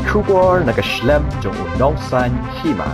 Kubor nakaslem jong unongsan hima.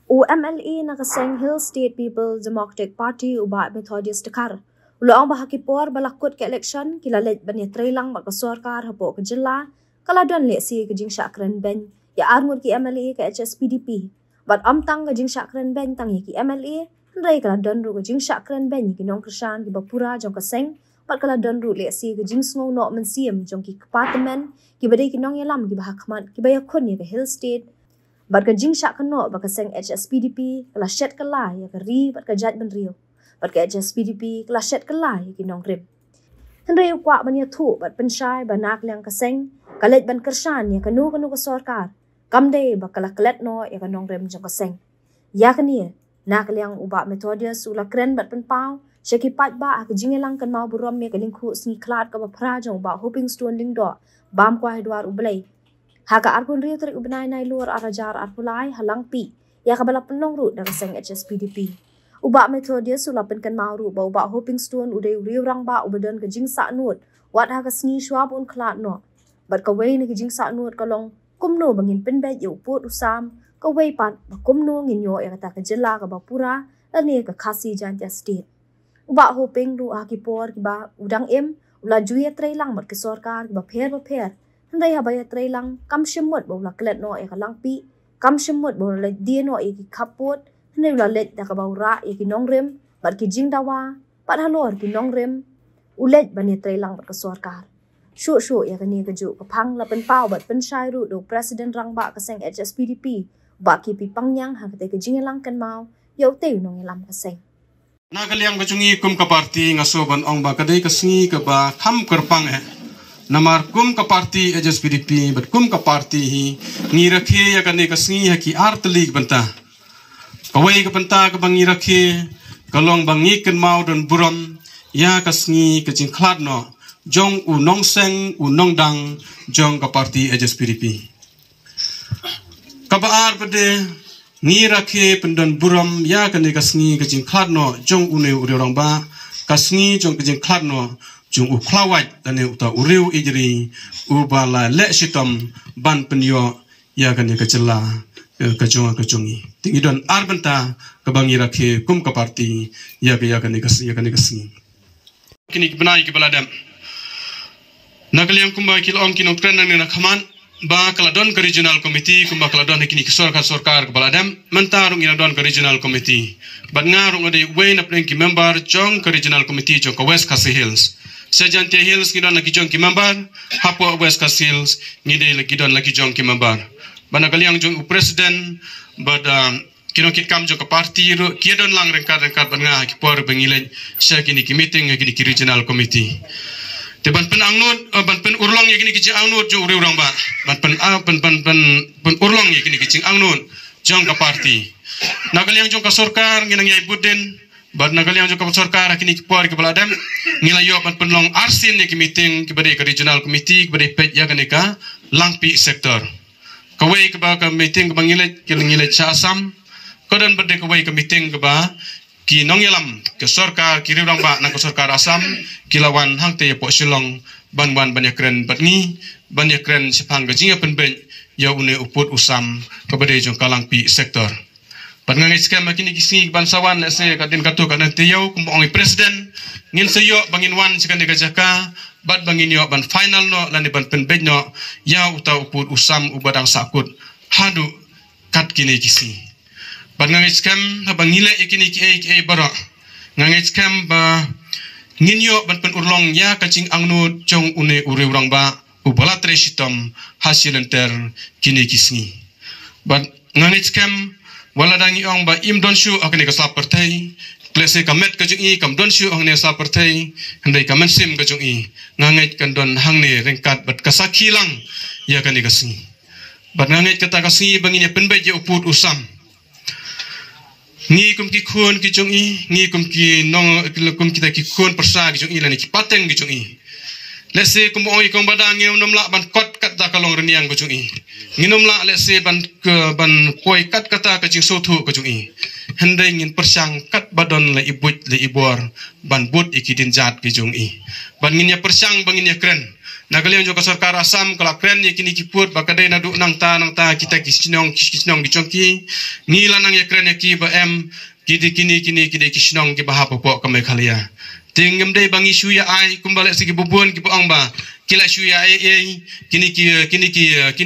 UMLA nakaseng Hill State People Democratic Party uba Methodist Dakar. Ulang bahakipor balakut ke election kilalet banya trailang magkasorkar hapo ke jilla kaladon lesi ke jing syakren ben ya armut ki MLA ke HSPDP. Bat amtang ke jing syakren ben tangi ki MLA ndai kaladon ru ke jing syakren ben ki nong kersan ki bapura jong kaseng pat kaladon ru lesi ke jing sngo no mensiem jong ki department ki badai ki nong yalam ki bahakmat ki bayakun ya ke Hill State. Bat ka jing syak kano bat ka seng HSPDP kala shet kala ya ka ri bat ka jat ben rio. Bat ka HSPDP kala shet kala ya ki nong rim. Henry kwa ban ya thu bat pensyai banak liang ka seng kalet ban kersan ya kanu ka sorkar. Kamde ba kala kalet no ya ka nong rim jong ka seng. Ya ka ni nak liang uba Methodist ula kren bat pen pau syaki pat ba ka jing lang kan mau burom ya ka lingku sni klat ka ba pra jong ba hoping stone ling do bam kwa hedwar ublai. Haka arpun rio tarik ubenai nai luar arajar arpulai halang pi ya kabala penong ru daga seng HSPDP. Uba Methodist ulapen kan mauru ba uba hoping stone udai rio rang ba ubedan ke jing sa nut wat haka sngi shwab un klat no. Bat ka wei ni ke jing sa nut kalong kumno bangin penbet yu put usam ka wei pat ba kumno ngin yo ya kata ke jela ka bapura lani ka khasi jantya state. Uba hoping ru akipor ki ba udang em ula juye trailang mat ke sorkar ki ba pher Handai habaya trailang kam shimut bawla klet no e kalang pi kam shimut bawla dia no e ki kaput handai ula let da ka bawra e ki nongrem bat ki jing dawa pat halor ki nongrem ulet bani trailang bat ka sorkar shu ya kani ka ju ka phang la pen pau bat pen shai ru do president rang ba ka seng HSPDP ba ki pi pangyang ha ka jing lang kan mau yau te nong lam ka seng nagaliang bajungi kum ka party ngasoban ong ba kadai ka sngi ka ba kham kerpang namar kum ka party HSPDP but kum ka party hi ngi rakhe ya kane ka sngi ha ki artlik banta kawai ka banta ka bangi rakhe kalong bangi kan mau don buram ya ka sngi ka jing khlat no jong u nong seng u nong dang jong ka party HSPDP ka baar bade ngi rakhe pendon buram ya kane ka sngi ka jing khlat no jong u ne u rong ba ka sngi jong ka jing khlat no jung uklawat dan uta uriu ijri ubala le sitom ban penyo ya kan ka cela ka jongi tingi don arbenta ka bangi rakhe kum ka party ya kan ka singi kini benai ki baladam nagaliang kumba kil om kinok tren na khaman ba kaladon ka regional committee kumba kaladon kini ki sorkar ka baladam mentarung ina don ka regional committee bat ngarung ade way na plen ki member jong ka regional committee jong ka West Khasi Hills Sejantia Hills ngidon lagi jong ki member Hapua West Khasi Hills ngide lagi don lagi jong ki member bana kaliang jong president bada kinokit kam jong ka party ro kiedon lang rengkat banga ki por bengile sya kini ki meeting kini ki regional committee te ban pen angnut ban pen urlong ye kini ki jing angnut jo uri urang ba ban pen urlong ye kini ki jing angnut jong ka party nagaliang jong ka sorkar nginang yai buden Bad nagaliang jong ka sorkar kini ki por ki baladam ngilayo ban penlong arsin ni ki meeting ki bade ka regional committee ki bade pet ya ka langpi sektor kawai ka ba ka meeting ka bangile ki ngile cha asam kodan bade kawai ka meeting ka ba ki nongyalam ke sorkar ki riurang ba nang ka sorkar asam ki lawan hangte ya po silong ban banyak kren batngi banyak kren sipang ka jinga penben ya une uput usam ka bade jong ka langpi sektor Pangang iskem makini kisi bansawan se kadin katu kana tiyau kumbong presiden ngin seyo bangin wan sikan dega jaka bat bangin yo ban final no lan ban penbej no ya uta uput usam ubadang sakut hadu kat kini kisi pangang iskem bangile ikini ki bara ngang iskem ba ngin yo ban pen urlong ya kacing angnu jong une ure urang ba ubala tresitom hasilenter kini kisi bat ngang iskem wala dangi ong ba im don shu akne ka sa partai klese kamet ka jungi kam don shu ong ne sa partai handai ka mensim ka jungi ngangai kan don hang ne rengkat bat kasaki lang ya kan ka singi bat ngangai kata ka singi banginya penbai je uput usam ngi kum ki khon ki jungi ngi kum ki nong kum kita ki khon persa ki jungi lani ki pateng ki jungi lese kum oi kum badang ngeu nomla ban kot kat ta kalong reniang ka jungi nginomla lese ban poi kat kata ka jing sothu ka jungi handai ngin persang kat badon la ibut le ibor ban but ikidin jat ki jungi ban nginya persang banginya kren Nagaliang jo ka sarkar Assam kala kren ye kini kiput bakadai nadu nang ta kita kisnong gicongki ngila nang ye kren ye ki ba em kini kisnong ki bahap pokok ka Meghalaya tingem dei bangi suya ai kumbalik sigi bubun ki ang ba kila suya ai kini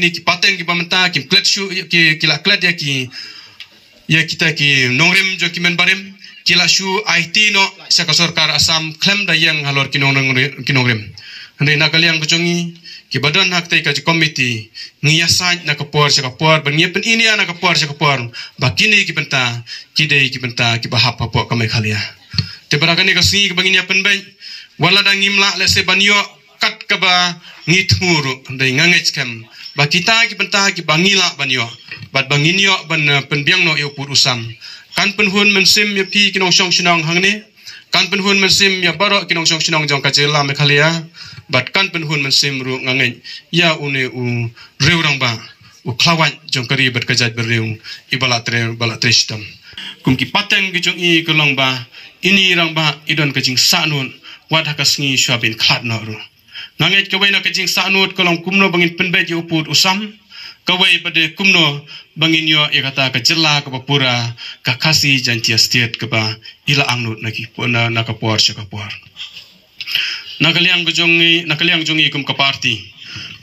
ki paten ki pamenta ki klet su ki kila klet ya kita ki nongrim jo ki men barim kila su IT no sa ka sarkar Assam klem da yang halor ki nongrim Andai nakaliang kucungi ki badan hak tai ka komiti ngiyasaj na kapor sa kapor bangipen ini na kapor sa kapor bakini ki benta ki bahap apa ka Meghalaya te barakani ka singi ki banginya penbai wala da ngimla le se banyo kat ka ba ngithuru andai ngangech kam ba kita ki benta ki bangila banyo bat banginyo ban penbiang no yo pur usam kan penhun mensim ya pi kinong song sinong hangne kan penhun mensim ya barok kinong song sinong jong ka jela Meghalaya bat kan penhun mensim ru ngangai ya une u reurang ba u klawan jong kari bat kajat bereu ibala tre sistem kum ki pateng ki jong i kolong ba ini rang ba idon kajing sanun wad hakasngi syabin khat no ru ngangai kawai na kajing sanut kolong kumno bangin penbet yu uput usam kawai pada kumno bangin yo ikata ka jela ka papura ka kasi jantia state ka ba ila angnut naki pona nakapor syakapor Nakaliang jongi kum ka parti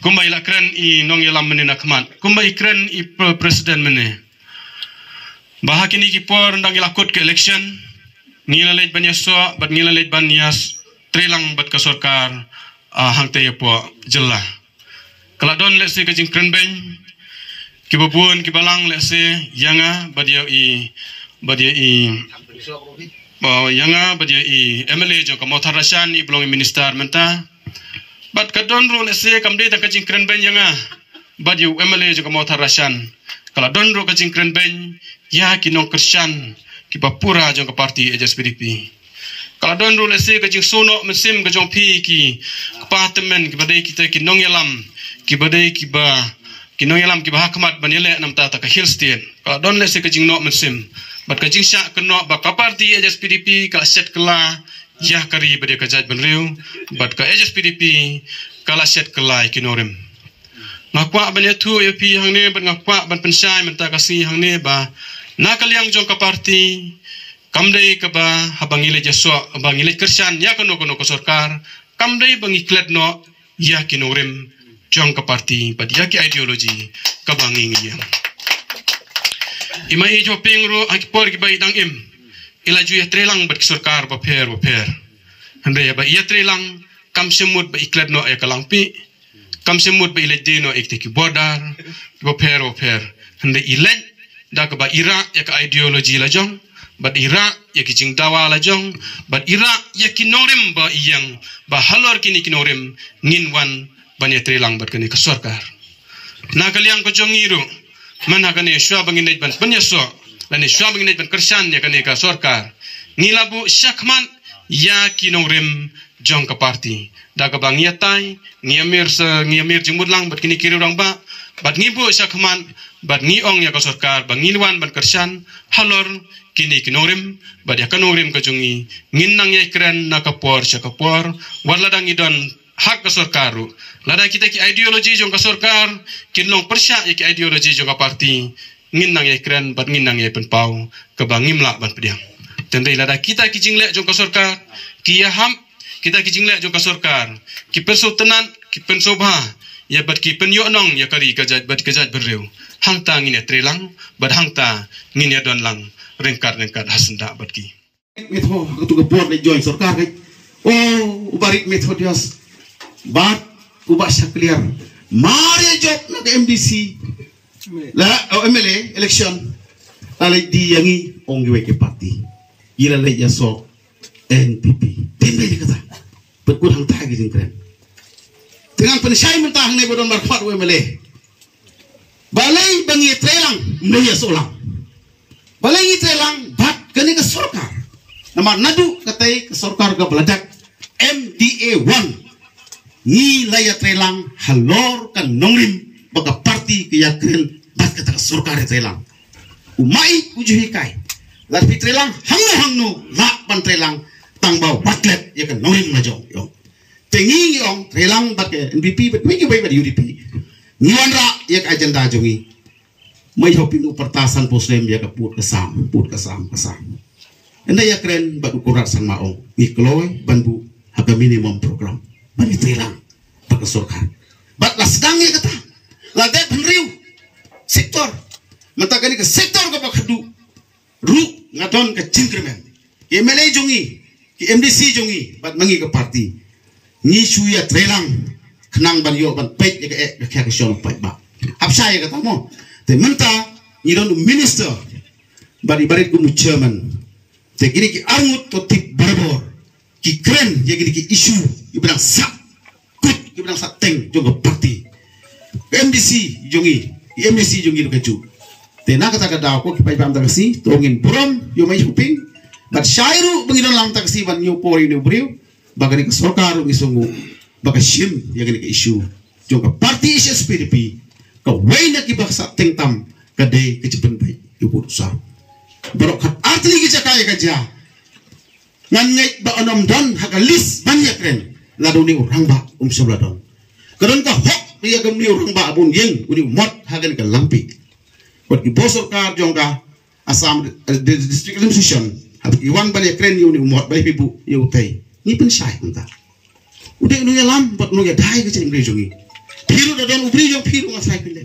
kumba ila kren i nong yalam mene nakman kumba ikren i presiden mene bahakini ki por ndang ila kot ke election ngila lej banyaso bat ngila lej banyas trilang bat ka sarkar hangte po jella kala don le se ka jing kren ben ki babun ki balang le se yanga badia i yanga badia i MLA jo ka mothar rashan i belong minister menta bat ka don ro le se kamde ta ka jing kren ben yanga badia MLA jo ka mothar rashan kala don ro ka jing kren ben ya ki nong krisyan ki papura jo ka parti HSPDP kala don ro le se ka jing sono mesim ka jong pi ki department ki badai kita ki nong yalam ki badai ki ba ki nong yalam ki ba hakmat banile nam ta ka hill state kala don le se ka jing no mesim bat ka jing syak keno ba ka parti HSPDP kala set kala ya kari bade ka jaj benriu bat ka HSPDP kala set kala kinorim ngakwa bane thu ep hangne bat ngakwa ban pensai menta kasi hangne ba nakaliang jong ka parti kamdei ka ba habangile jaso bangile kersan ya kono ko sarkar kamdei bangi kletno ya kinorim jong ka parti bat ya ki ideology ka bangi ngi ima e jo pingro ak por ki bai dang im ila ju ya trelang bat sarkar ba pher hande ya ba ya trelang kam semut ba iklat no e kalangpi kam semut ba ile dino ek ki bodar ba pher hande ilen da ka ba ira ya ka ideology la jong bat ira ya ki jing dawa la jong bat ira ya ki norim ba iyang ba halor kini norim ngin wan ban ya trelang bat kini ka sarkar na kaliang ko jong iru mana kane shwa bangin net ban penyaso lani shwa bangin net ban kersan ya kane ka sarkar ngilabu syakman ya kinongrim jong ka parti da ka bang yatai ngiamir jumudlang bat kini kiri orang ba bat ngibu syakman bat ngiong ya ka sarkar bangilwan ban kersan halor kini kinongrim bat ya kanongrim ka jongi nginnang ya kren na kapor syakapor warladang idon hak ka sarkaru lada kita ki ideologi jong ka sarkar kinlong persya ki ideologi jong ka parti nginnang ye kren bat nginnang ye penpau ke bangimla ban pediang tendai lada kita ki jingle jong ka sarkar ki yaham kita ki jingle jong ka sarkar ki penso tenan ki penso ba ya bat ki penyo nong ya kari kajat bat kajat bereu hangta ngine trelang bat hangta ngine don lang rengkat hasenda bat ki metho tu ke board le join sarkar oh ubarik metodias bat ubah clear mari job na MDC la MLA election alai di yangi ongwe ke parti ira le yaso NPP tembe di kata betul hang tagi jingkren dengan pensyai mentah ne bodon marfat MLA balai bangi trelang ne yasolang balai trelang bat kene ke sarkar nama nadu katai ke sarkar ke beladak MDA 1 ni laya trelang halor kan nongrim baga parti ke yakren bat kata sarkar trelang umai ujuhi kai lapi trelang hangno la pan trelang tangbau batlet ya kan nongrim majong yo tengi yong relang bak NPP but me bay UDP ngiwan ra yak agenda jongi may hoping upertasan poslem ya put kasam enda ya keren bak ukurat sang maong ngikloy banbu haga minimum program bani relang bak sorkar bat la sedang ya kata la de penriu sektor mentagani ke sektor ka bakadu ru ngadon ke cingkremen ke MLA jongi ke MDC jongi bat mangi ke parti ni suya trelang kenang ban yo ban pek ke kesyon pek ba hapsa ya kata mo te menta ni don minister bari ku chairman te gini ki armut to tip barbor ki kren ya gini ki isu ibang sak kut ibang sak teng jogo parti MDC jongi ke ju te na kata daw ko ki pai pam taksi tongin buram yo mai huping bat shairu bangidon lang taksi ban yo pori no briu bagani ke sorkar ngisungu baga shim ya gani ke isu jonga parti isu PDP ka waina ki baksa tengtam ka de ke jepen bai ibu sa borok hat artli ki jakaya ka ja ngan ngai ba onom don haga list banyak ren ladoni orang ba sebladon kadon ka hok ya gamni orang ba abun yeng uni mot haga ka lampi kot ki bosorkar jonga asam district administration hab iwan banyak ren uni mot bai ibu yu tai ni pun syai entah udah nu ya lam buat nu ya dai ke cing jongi piru da don ubri jong piru ngasai pinde